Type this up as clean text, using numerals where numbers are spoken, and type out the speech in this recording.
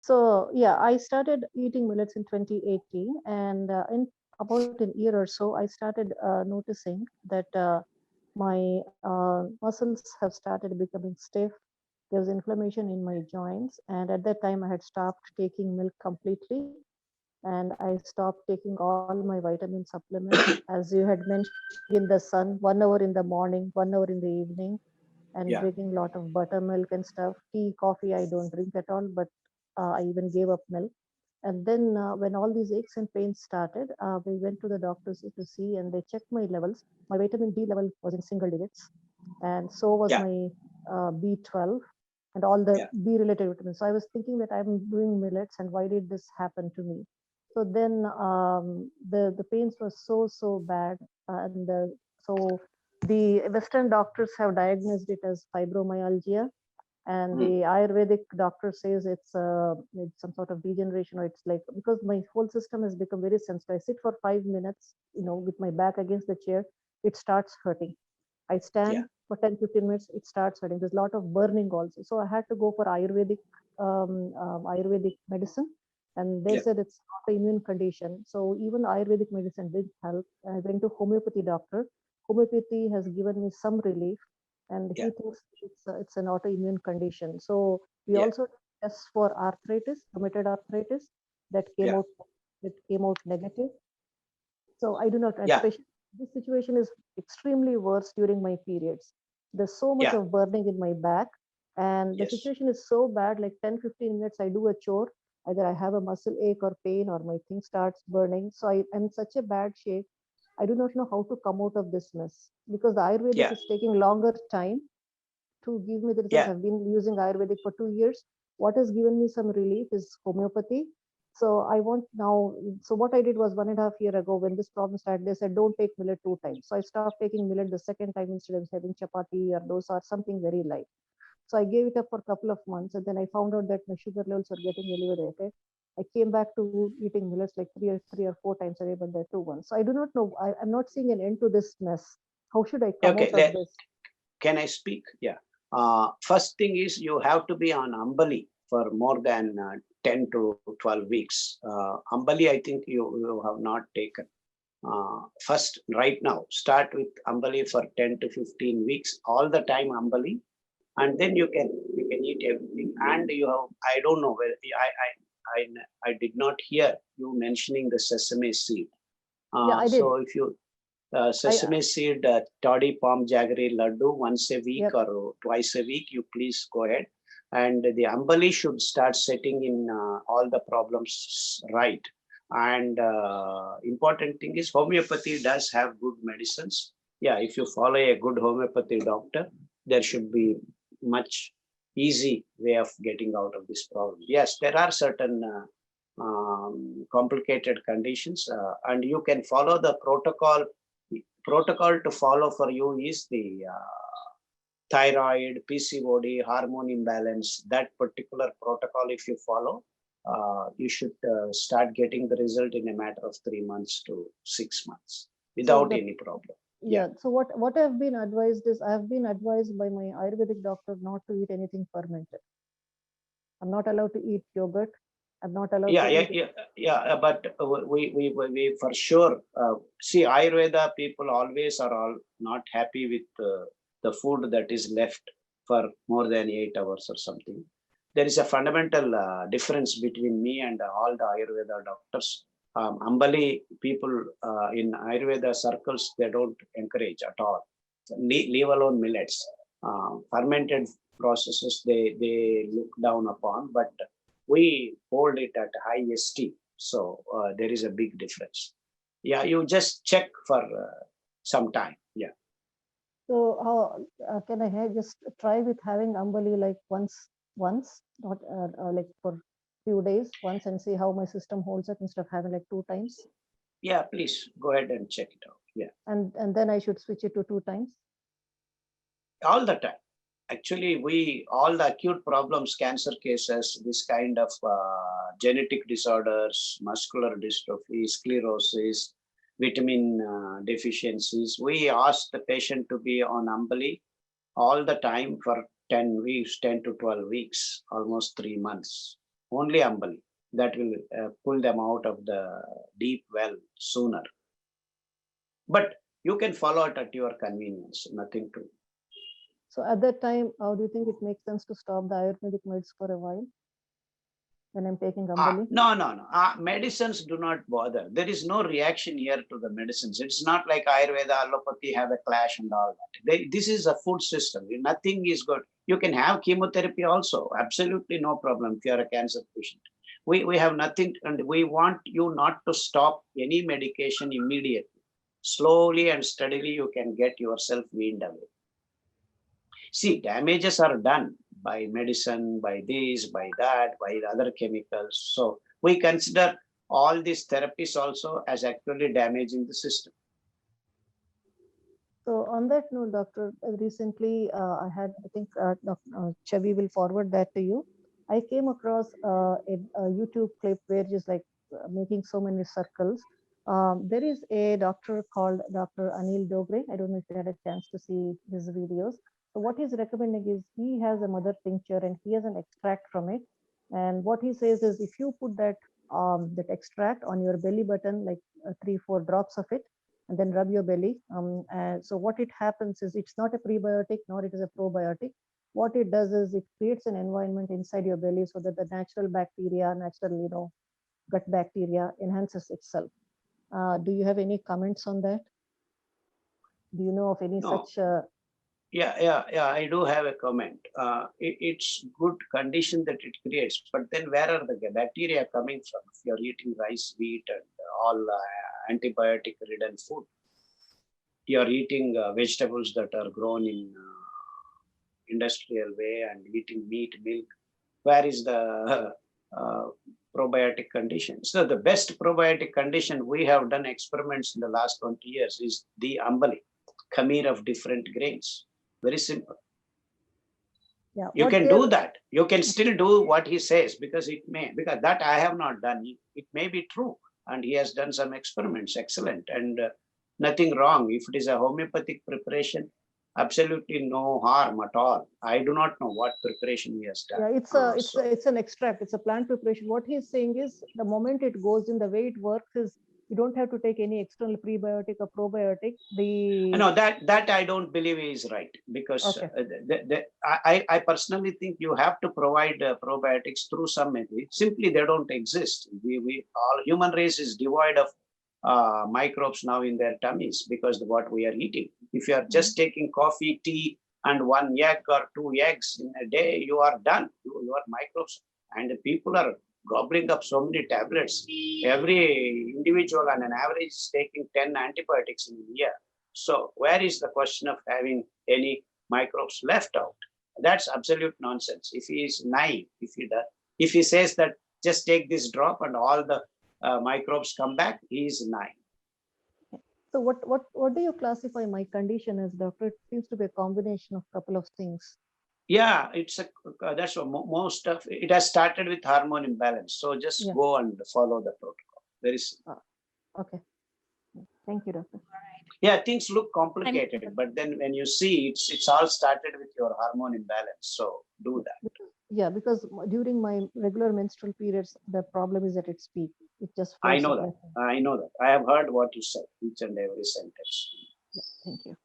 So yeah, I started eating millets in 2018, and in about an year or so, I started noticing that my muscles have started becoming stiff. There was inflammation in my joints, and at that time, I had stopped taking milk completely, and I stopped taking all my vitamin supplements, as you had mentioned, sitting in the sun 1 hour in the morning, 1 hour in the evening, and Yeah, drinking a lot of buttermilk and stuff. Tea, coffee, I don't drink at all, but I even gave up milk. And then when all these aches and pains started, we went to the doctors to see, and they checked my levels. My vitamin D level was in single digits, and so was yeah, my B12 and all the yeah, B related vitamins. So I was thinking that I'm doing millets, and why did this happen to me? So then the pains were so bad, and so the Western doctors have diagnosed it as fibromyalgia, and mm, the Ayurvedic doctor says it's some sort of degeneration, or it's like because my whole system has become very sensitive. I sit for 5 minutes, with my back against the chair, it starts hurting. I yeah, stand for 10-15 minutes, it starts hurting. There's a lot of burning also. So I had to go for Ayurvedic medicine, and they yeah, said it's not an immune condition. So even Ayurvedic medicine didn't help. I went to homeopathy doctor. Homeopathy has given me some relief, and yeah, he thinks it's an autoimmune condition. So we yeah, also test for arthritis, rheumatoid arthritis, that came yeah, out negative. So I do not, yeah, especially this situation is extremely worse during my periods. There's so much yeah, of burning in my back, and the yes, situation is so bad, like 10-15 minutes, I do a chore. Either I have a muscle ache or pain, or my thing starts burning. So I am in such a bad shape. I do not know how to come out of this mess, because the Ayurvedic yeah, is taking longer time to give me the results. yeah, I've been using Ayurvedic for 2 years. What has given me some relief is homeopathy. So I want now. So what I did was 1.5 years ago, when this problem started, they said don't take millet 2 times. So I stopped taking millet the second time instead of having chapati or dosa or something very light. So I gave it up for a couple of months, and then I found out that my sugar levels were getting elevated. I came back to eating millets like three or four times a day, but they're too once. So I do not know. I'm not seeing an end to this mess. How should I come okay. out of this? Can I speak? Yeah. First thing is you have to be on Ambali for more than 10 to 12 weeks. Ambali, I think you have not taken. First, right now, start with Ambali for 10 to 15 weeks, all the time Ambali, and then you can eat everything. And you have, I don't know where I did not hear you mentioning the sesame seed. Yeah, I So did. if you I sesame seed, toddy palm jaggery laddu once a week Yep. or twice a week, you please go ahead. And the ambali should start setting in all the problems right. And important thing is homeopathy does have good medicines. Yeah, if you follow a good homeopathy doctor, there should be much easy way of getting out of this problem. Yes, there are certain complicated conditions, and you can follow the protocol to follow for you is the thyroid, PCOD, hormone imbalance. That particular protocol, if you follow, you should start getting the result in a matter of 3 months to 6 months So without the any problem. Yeah. yeah. So what I've been advised is, I've been advised by my Ayurvedic doctor not to eat anything fermented. I'm not allowed to eat yogurt. I'm not allowed Yeah, to yeah, eat. yeah, yeah. But we for sure see Ayurveda people always are all not happy with the food that is left for more than 8 hours or something. There is a fundamental difference between me and all the Ayurveda doctors. Ambali people in Ayurveda circles, they don't encourage at all. Leave alone millets. Fermented processes they look down upon, but we hold it at high esteem. So there is a big difference. Yeah, you just check for some time. Yeah, So how can I just try with having ambali like once, not like for few days once, and see how my system holds up instead of having like 2 times, yeah. Please go ahead and check it out. Yeah, and then I should switch it to 2 times. all the time. Actually, we all the acute problems, cancer cases, this kind of genetic disorders, muscular dystrophy, sclerosis, vitamin deficiencies. We ask the patient to be on Ambali all the time for 10 weeks, 10 to 12 weeks, almost 3 months. only Ambali, that will pull them out of the deep well sooner. But you can follow it at your convenience, nothing to. So at that time, how do you think it makes sense to stop the Ayurvedic meds for a while when I'm taking Ambali? No. Medicines do not bother. There is no reaction here to the medicines. It's not like Ayurveda, allopathy have a clash and all that. This is a food system. Nothing is good. You can have chemotherapy also. Absolutely no problem if you are a cancer patient. We have nothing, and we want you not to stop any medication immediately. Slowly and steadily, you can get yourself weaned away. See, damages are done by medicine, by this, by that, by other chemicals. So we consider all these therapies also as actually damaging the system. So on that note, doctor, recently I had, I think Chavi will forward that to you. I came across a YouTube clip where just like making so many circles. There is a doctor called Dr. Anil Dogre. I don't know if you had a chance to see his videos. So what he's recommending is he has a mother tincture and he has an extract from it. And what he says is if you put that extract on your belly button, like 3-4 drops of it, and then rub your belly. So what it happens is it's not a prebiotic nor it is a probiotic. What it does is it creates an environment inside your belly so that the natural bacteria, natural gut bacteria enhances itself. Do you have any comments on that? Do you know of any No, such? yeah. I do have a comment. It's good condition that it creates, but then where are the bacteria coming from? If you're eating rice, wheat, and all antibiotic-ridden food, you're eating vegetables that are grown in industrial way and eating meat, milk. Where is the uh, probiotic condition? So the best probiotic condition we have done experiments in the last 20 years is the ambali, khamir of different grains. Very simple. Yeah, You what can they're do that. You can still do what he says because because that I have not done. It may be true. And he has done some experiments, excellent, and nothing wrong. If it is a homeopathic preparation, absolutely no harm at all. I do not know what preparation he has done. Yeah, it's an extract. It's a plant preparation. What he's saying is the moment it goes in, the way it works is you don't have to take any external prebiotic or probiotic. The No, that I don't believe is right because Okay. I personally think you have to provide probiotics through some method. Simply, they don't exist. We all human race is devoid of microbes now in their tummies because of what we are eating. If you are just taking coffee, tea, and one egg or two eggs in a day, you are done. You are microbes, and people are gobbling up so many tablets. Every individual on an average is taking 10 antibiotics in a year. So where is the question of having any microbes left out? That's absolute nonsense. If he is naive, if he says that just take this drop and all the microbes come back, he is naive. So what do you classify my condition as, doctor? It seems to be a combination of couple of things. Yeah, that's what most of it has started with hormone imbalance. So just Yeah. go and follow the protocol. Very simple. Okay. Thank you, doctor. Yeah, things look complicated, but then when you see it's all started with your hormone imbalance. So do that. Because during my regular menstrual periods, the problem is at its peak. It just I flows know up that. like that. I know that. I have heard what you said, each and every sentence. Yeah, thank you.